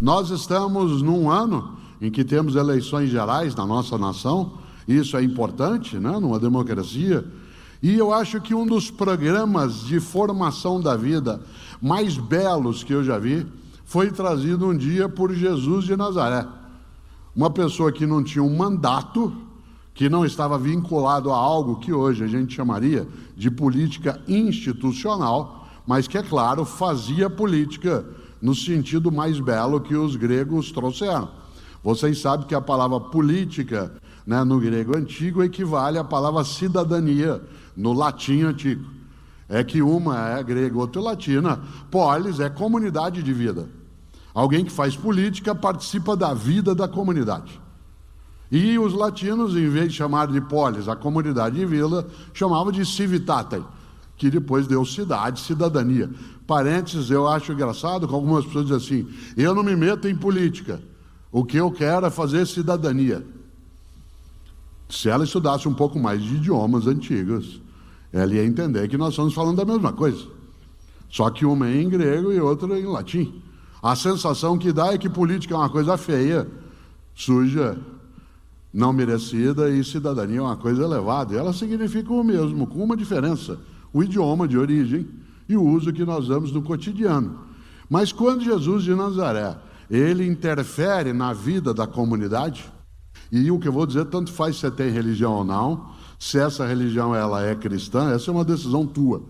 Nós estamos num ano em que temos eleições gerais na nossa nação, isso é importante, né, numa democracia, e eu acho que um dos programas de formação da vida mais belos que eu já vi foi trazido um dia por Jesus de Nazaré. Uma pessoa que não tinha um mandato, que não estava vinculado a algo que hoje a gente chamaria de política institucional, mas que, é claro, fazia política no sentido mais belo que os gregos trouxeram. Vocês sabem que a palavra política, né, no grego antigo equivale à palavra cidadania no latim antigo. É que uma é grega, outra é latina. Polis é comunidade de vida. Alguém que faz política participa da vida da comunidade. E os latinos, em vez de chamar de polis a comunidade de vila, chamavam de civitatem, que depois deu cidade, cidadania. Parênteses, eu acho engraçado que algumas pessoas dizem assim: eu não me meto em política, o que eu quero é fazer cidadania. Se ela estudasse um pouco mais de idiomas antigos, ela ia entender que nós estamos falando da mesma coisa, só que uma é em grego e outra em latim. A sensação que dá é que política é uma coisa feia, suja, não merecida, e cidadania é uma coisa elevada. E ela significa o mesmo, com uma diferença: o idioma de origem e o uso que nós damos no cotidiano. Mas quando Jesus de Nazaré, ele interfere na vida da comunidade, e o que eu vou dizer, tanto faz se você tem religião ou não, se essa religião ela é cristã, essa é uma decisão tua.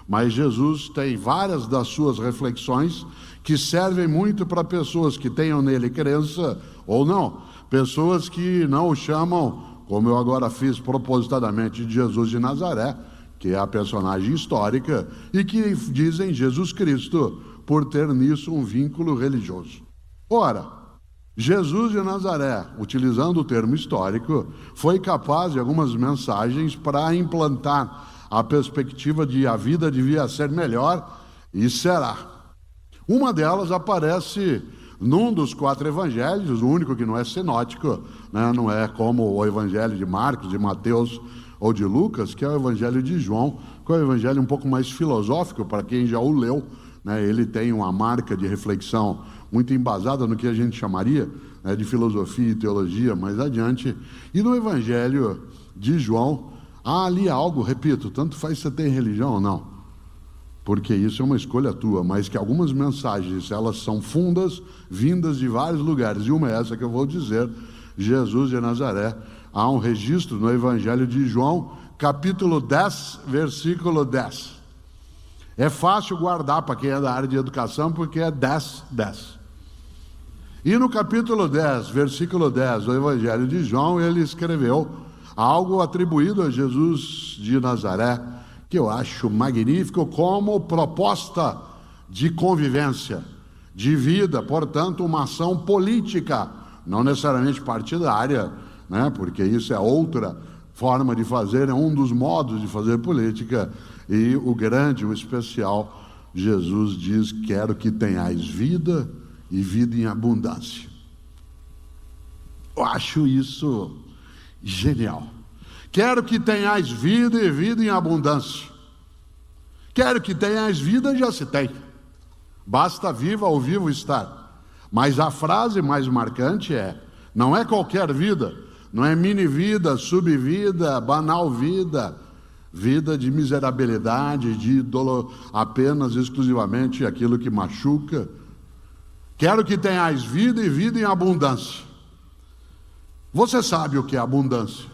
Mas Jesus tem várias das suas reflexões que servem muito para pessoas que tenham nele crença ou não. Pessoas que não o chamam, como eu agora fiz propositadamente, de Jesus de Nazaré, que é a personagem histórica, e que dizem Jesus Cristo, por ter nisso um vínculo religioso. Ora, Jesus de Nazaré, utilizando o termo histórico, foi capaz de algumas mensagens para implantar a perspectiva de a vida devia ser melhor, e será. Uma delas aparece num dos 4 evangelhos, o único que não é sinótico, né? Não é como o evangelho de Marcos, de Mateus ou de Lucas, que é o evangelho de João, que é o evangelho um pouco mais filosófico para quem já o leu, né? Ele tem uma marca de reflexão muito embasada no que a gente chamaria, né, de filosofia e teologia mais adiante. E no evangelho de João há ali algo, repito, tanto faz se você tem religião ou não, porque isso é uma escolha tua, mas que algumas mensagens, elas são fundas, vindas de vários lugares, e uma é essa que eu vou dizer: Jesus de Nazaré. Há um registro no Evangelho de João, capítulo 10, versículo 10. É fácil guardar para quem é da área de educação, porque é 10, 10. E no capítulo 10, versículo 10 do Evangelho de João, ele escreveu algo atribuído a Jesus de Nazaré, que eu acho magnífico como proposta de convivência, de vida, portanto, uma ação política, não necessariamente partidária, né? Porque isso é outra forma de fazer, é um dos modos de fazer política. E o grande, o especial, Jesus diz: quero que tenhais vida e vida em abundância. Eu acho isso genial. Quero que tenhais vida e vida em abundância. Quero que tenhais vida, já se tem. Basta viva ou vivo estar. Mas a frase mais marcante é: não é qualquer vida, não é mini vida, subvida, banal vida, vida de miserabilidade, de dolo, apenas, exclusivamente aquilo que machuca. Quero que tenhais vida e vida em abundância. Você sabe o que é abundância?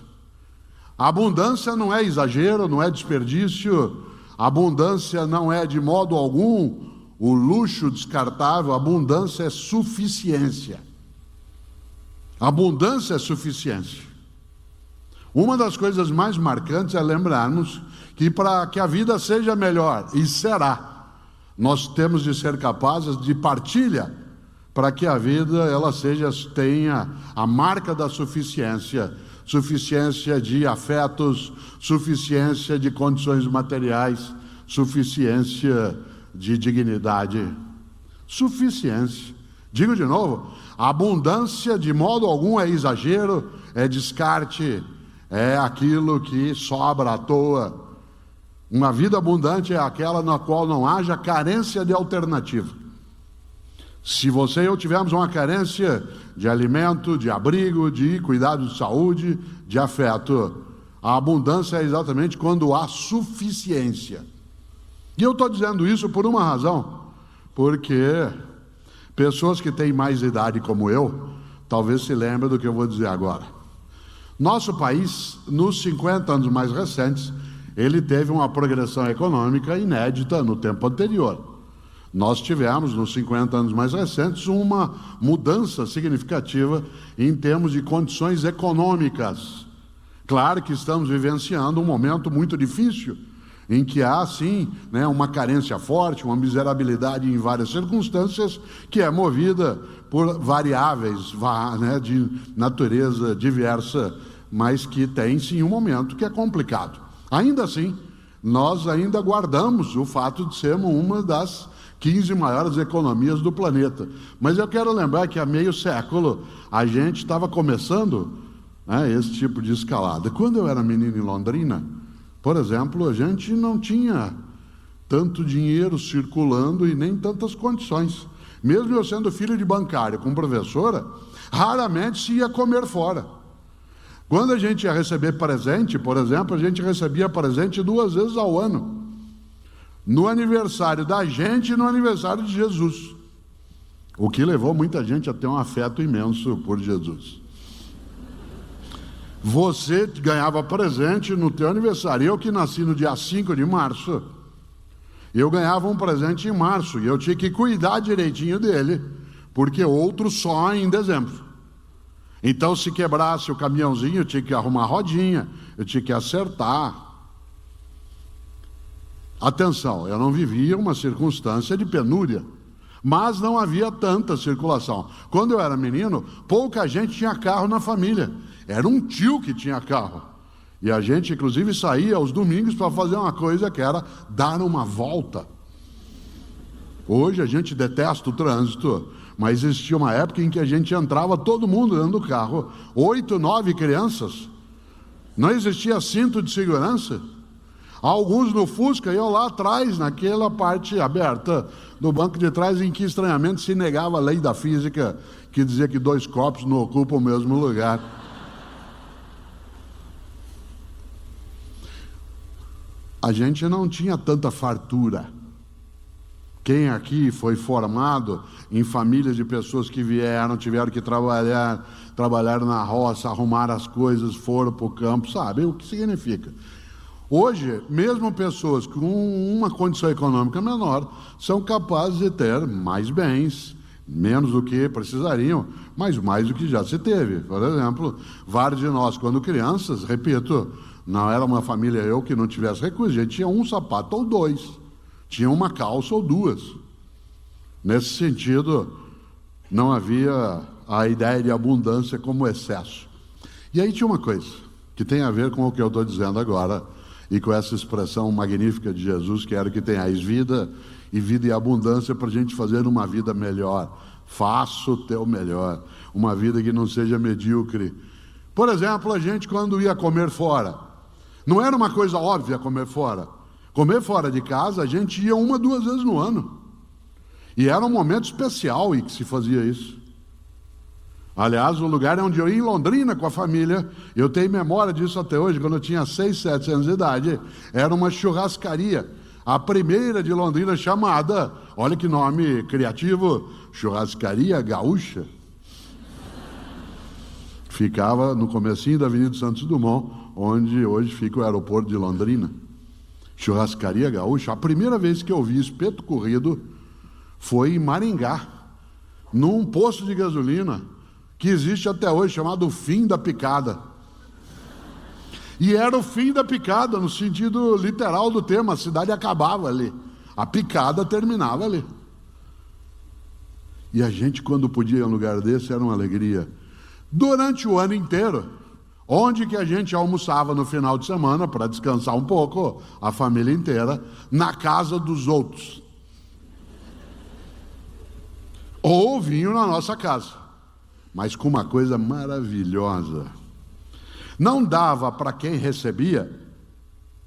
A abundância não é exagero, não é desperdício. A abundância não é de modo algum o luxo descartável. A abundância é suficiência. Abundância é suficiência. Uma das coisas mais marcantes é lembrarmos que para que a vida seja melhor, e será, nós temos de ser capazes de partilha, para que a vida ela tenha a marca da suficiência, suficiência de afetos, suficiência de condições materiais, suficiência de dignidade, suficiência. Digo de novo, a abundância de modo algum é exagero, é descarte, é aquilo que sobra à toa. Uma vida abundante é aquela na qual não haja carência de alternativa. Se você e eu tivermos uma carência de alimento, de abrigo, de cuidado de saúde, de afeto, a abundância é exatamente quando há suficiência. E eu estou dizendo isso por uma razão, porque pessoas que têm mais idade como eu, talvez se lembrem do que eu vou dizer agora. Nosso país, nos 50 anos mais recentes, ele teve uma progressão econômica inédita no tempo anterior. Nós tivemos, nos 50 anos mais recentes, uma mudança significativa em termos de condições econômicas. Claro que estamos vivenciando um momento muito difícil, em que há, sim, uma carência forte, uma miserabilidade em várias circunstâncias, que é movida por variáveis de natureza diversa, mas que tem, sim, um momento que é complicado. Ainda assim, nós ainda guardamos o fato de sermos uma das 15 maiores economias do planeta. Mas eu quero lembrar que há meio século a gente estava começando esse tipo de escalada. Quando eu era menino em Londrina, por exemplo, a gente não tinha tanto dinheiro circulando e nem tantas condições. Mesmo eu sendo filho de bancário com professora, raramente se ia comer fora. Quando a gente ia receber presente, por exemplo, a gente recebia presente 2 vezes ao ano. No aniversário da gente e no aniversário de Jesus. O que levou muita gente a ter um afeto imenso por Jesus. Você ganhava presente no teu aniversário. Eu que nasci no dia 5 de março, eu ganhava um presente em março e eu tinha que cuidar direitinho dele, porque outro só em dezembro. Então, se quebrasse o caminhãozinho, eu tinha que arrumar a rodinha, eu tinha que acertar. Atenção, eu não vivia uma circunstância de penúria, mas não havia tanta circulação. Quando eu era menino, pouca gente tinha carro na família. Era um tio que tinha carro. E a gente, inclusive, saía aos domingos para fazer uma coisa que era dar uma volta. Hoje a gente detesta o trânsito, mas existia uma época em que a gente entrava todo mundo dentro do carro, 8, 9 crianças. Não existia cinto de segurança. Alguns no Fusca iam lá atrás, naquela parte aberta do banco de trás, em que estranhamente se negava a lei da física, que dizia que 2 corpos não ocupam o mesmo lugar. A gente não tinha tanta fartura. Quem aqui foi formado em famílias de pessoas que tiveram que trabalhar na roça, arrumar as coisas, foram para o campo, sabe o que significa? Hoje, mesmo pessoas com uma condição econômica menor são capazes de ter mais bens, menos do que precisariam, mas mais do que já se teve. Por exemplo, vários de nós, quando crianças, repito, não era uma família que não tivesse recursos, a gente tinha um sapato ou 2, tinha uma calça ou 2. Nesse sentido, não havia a ideia de abundância como excesso. E aí tinha uma coisa que tem a ver com o que eu estou dizendo agora, e com essa expressão magnífica de Jesus, que era que tenhais vida e abundância, para a gente fazer uma vida melhor. Faça o teu melhor, uma vida que não seja medíocre. Por exemplo, a gente quando ia comer fora, não era uma coisa óbvia comer fora. Comer fora de casa, a gente ia 1, 2 vezes no ano. E era um momento especial em que se fazia isso. Aliás, o lugar onde eu ia em Londrina com a família, eu tenho memória disso até hoje, quando eu tinha 6, 7 anos de idade, era uma churrascaria, a primeira de Londrina, chamada, olha que nome criativo, Churrascaria Gaúcha. Ficava no comecinho da Avenida Santos Dumont, onde hoje fica o aeroporto de Londrina. Churrascaria Gaúcha. A primeira vez que eu vi espeto corrido foi em Maringá, num posto de gasolina, que existe até hoje, chamado Fim da Picada. E era o fim da picada, no sentido literal do termo, a cidade acabava ali. A picada terminava ali. E a gente, quando podia ir a um lugar desse, era uma alegria. Durante o ano inteiro, onde que a gente almoçava no final de semana, para descansar um pouco, a família inteira, na casa dos outros. Ou vinham na nossa casa. Mas com uma coisa maravilhosa. Não dava para quem recebia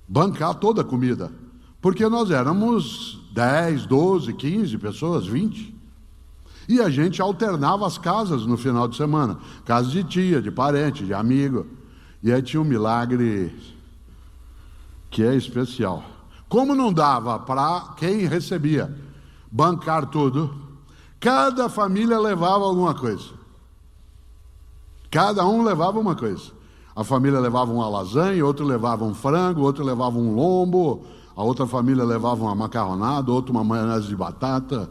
bancar toda a comida, porque nós éramos 10, 12, 15 pessoas, 20. E a gente alternava as casas no final de semana. Casa de tia, de parente, de amigo. E aí tinha um milagre que é especial. Como não dava para quem recebia bancar tudo, cada família levava alguma coisa. Cada um levava uma coisa. A família levava uma lasanha, outro levava um frango, outro levava um lombo, a outra família levava uma macarronada, outra uma maionese de batata.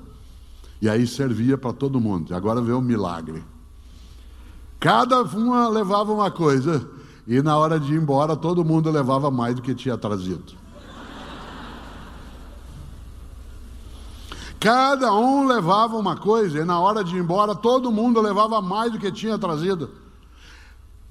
E aí servia para todo mundo. Agora veio o milagre. Cada uma levava uma coisa, e na hora de ir embora, todo mundo levava mais do que tinha trazido. Cada um levava uma coisa, e na hora de ir embora, todo mundo levava mais do que tinha trazido.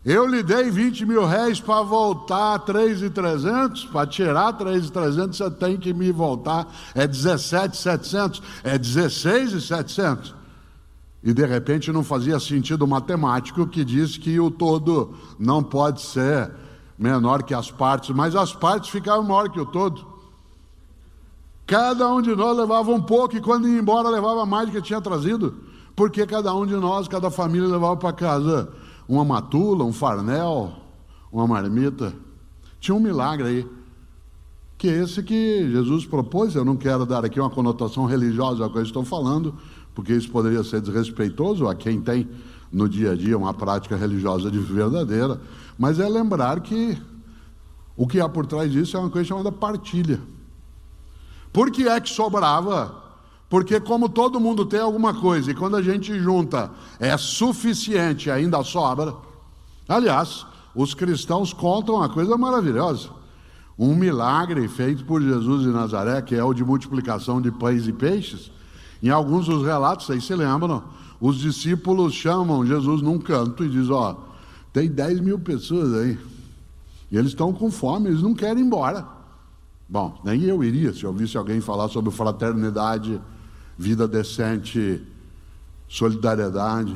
Eu lhe dei 20 mil réis para voltar 3.300, para tirar 3.300, você tem que me voltar, é 17.700, é 16.700. E de repente não fazia sentido matemático que diz que o todo não pode ser menor que as partes, mas as partes ficavam maior que o todo. Cada um de nós levava um pouco, e quando ia embora levava mais do que tinha trazido, porque cada um de nós, cada família levava para casa uma matula, um farnel, uma marmita. Tinha um milagre aí, que é esse que Jesus propôs. Eu não quero dar aqui uma conotação religiosa ao que eu estou falando, porque isso poderia ser desrespeitoso a quem tem no dia a dia uma prática religiosa de verdadeira, mas é lembrar que o que há por trás disso é uma coisa chamada partilha. Por que é que sobrava? Porque como todo mundo tem alguma coisa, e quando a gente junta é suficiente, ainda sobra. Aliás, os cristãos contam uma coisa maravilhosa. Um milagre feito por Jesus de Nazaré, que é o de multiplicação de pães e peixes. Em alguns dos relatos, vocês se lembram, os discípulos chamam Jesus num canto e dizem, tem 10 mil pessoas aí, e eles estão com fome, eles não querem ir embora. Bom, nem eu iria se eu ouvisse alguém falar sobre fraternidade, vida decente, solidariedade,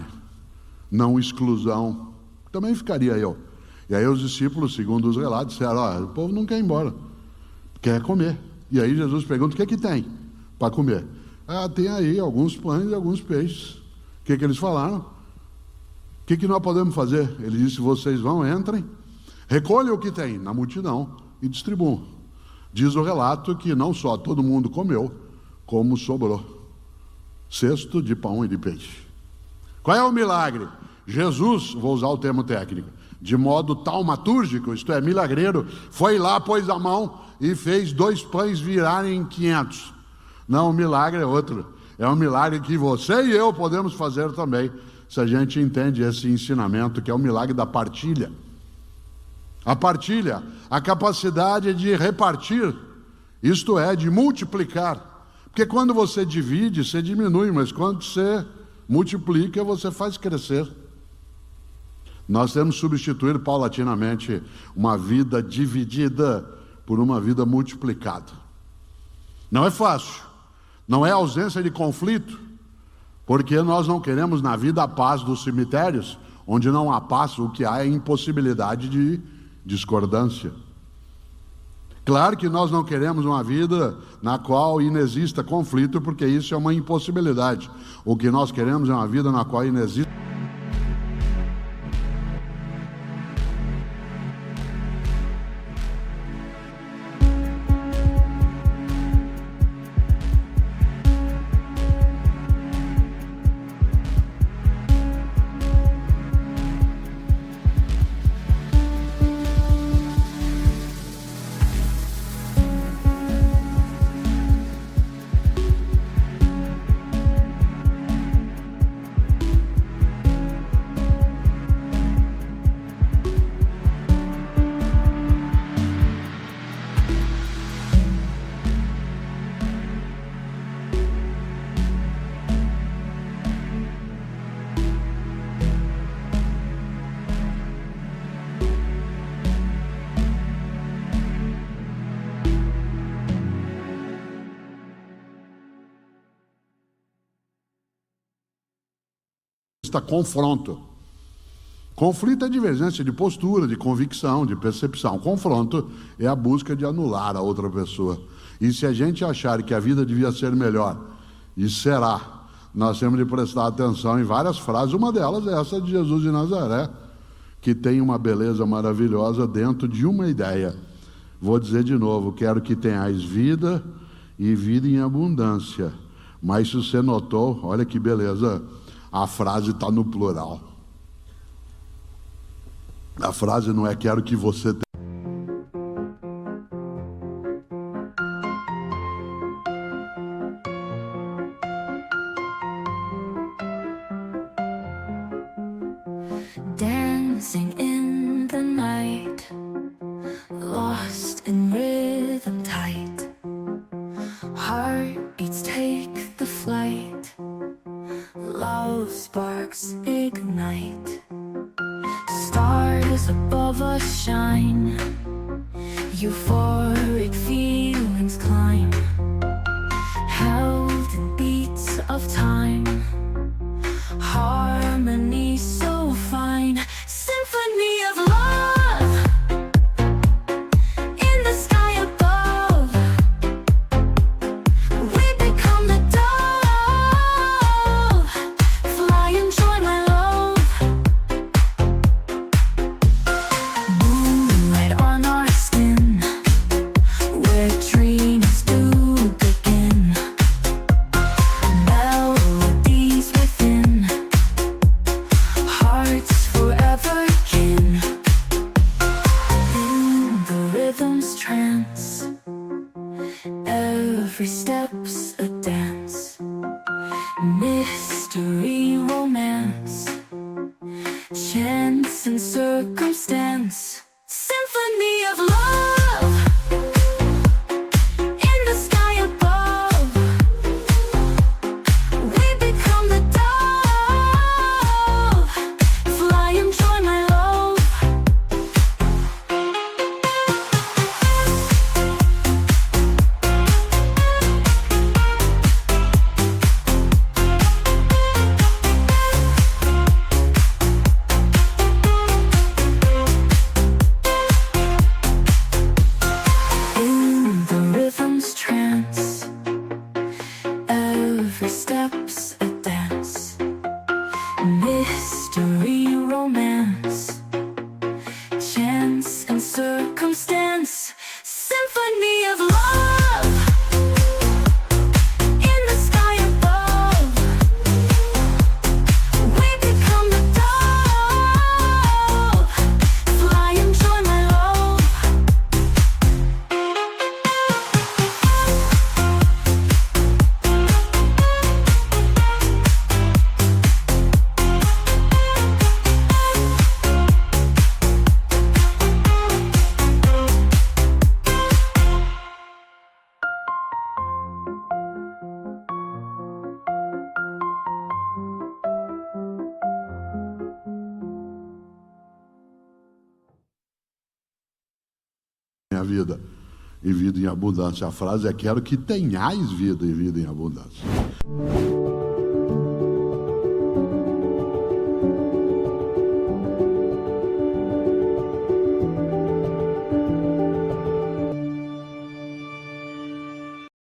não exclusão. Também ficaria eu. E aí os discípulos, segundo os relatos, disseram, o povo não quer ir embora, quer comer. E aí Jesus pergunta, o que tem para comer? Tem aí alguns pães e alguns peixes. O que eles falaram? O que nós podemos fazer? Ele disse, vocês vão, entrem, recolham o que tem na multidão e distribuam. Diz o relato que não só todo mundo comeu, como sobrou cesto de pão e de peixe. Qual é o milagre? Jesus, vou usar o termo técnico, de modo taumatúrgico, isto é, milagreiro, foi lá, pôs a mão e fez 2 pães virarem 500. Não, o milagre é outro. É um milagre que você e eu podemos fazer também, se a gente entende esse ensinamento, que é o milagre da partilha. A partilha, a capacidade de repartir, isto é, de multiplicar. Porque quando você divide, você diminui, mas quando você multiplica, você faz crescer. Nós temos que substituir paulatinamente uma vida dividida por uma vida multiplicada. Não é fácil, não é ausência de conflito, porque nós não queremos na vida a paz dos cemitérios, onde não há paz, o que há é impossibilidade de discordância. Claro que nós não queremos uma vida na qual inexista conflito, porque isso é uma impossibilidade. O que nós queremos é uma vida na qual inexista. Confronto. Conflito é divergência de postura, de convicção, de percepção. Confronto é a busca de anular a outra pessoa. E se a gente achar que a vida devia ser melhor, e será, nós temos de prestar atenção em várias frases. Uma delas é essa de Jesus de Nazaré, que tem uma beleza maravilhosa dentro de uma ideia. Vou dizer de novo: quero que tenhais vida e vida em abundância. Mas se você notou, olha que beleza, a frase está no plural. A frase não é quero que você tenha. Dancing in the night, lost in rhythm tight, heartbeats take the flight, love sparks ignite, stars above us shine, euphoric feelings climb, held in beats of time, harmony so fine, symphony of love in the sky above. We become the dove, fly and join my love. Moonlight on our skin, where dreams do begin. Melodies within, hearts forever kin. In the rhythm's trance, every step's a dance. Mystery, romance, chance and circumstance. Symphony of love in the sky above. We become the dove, fly and join my love. In the rhythm's trance, every step's a dance. Mystery, romance, chance and circumstance. Symphony of love in the sky above. We become the dove, fly and join my love. Minha vida e vida em abundância. A frase é quero que tenhais vida e vida em abundância.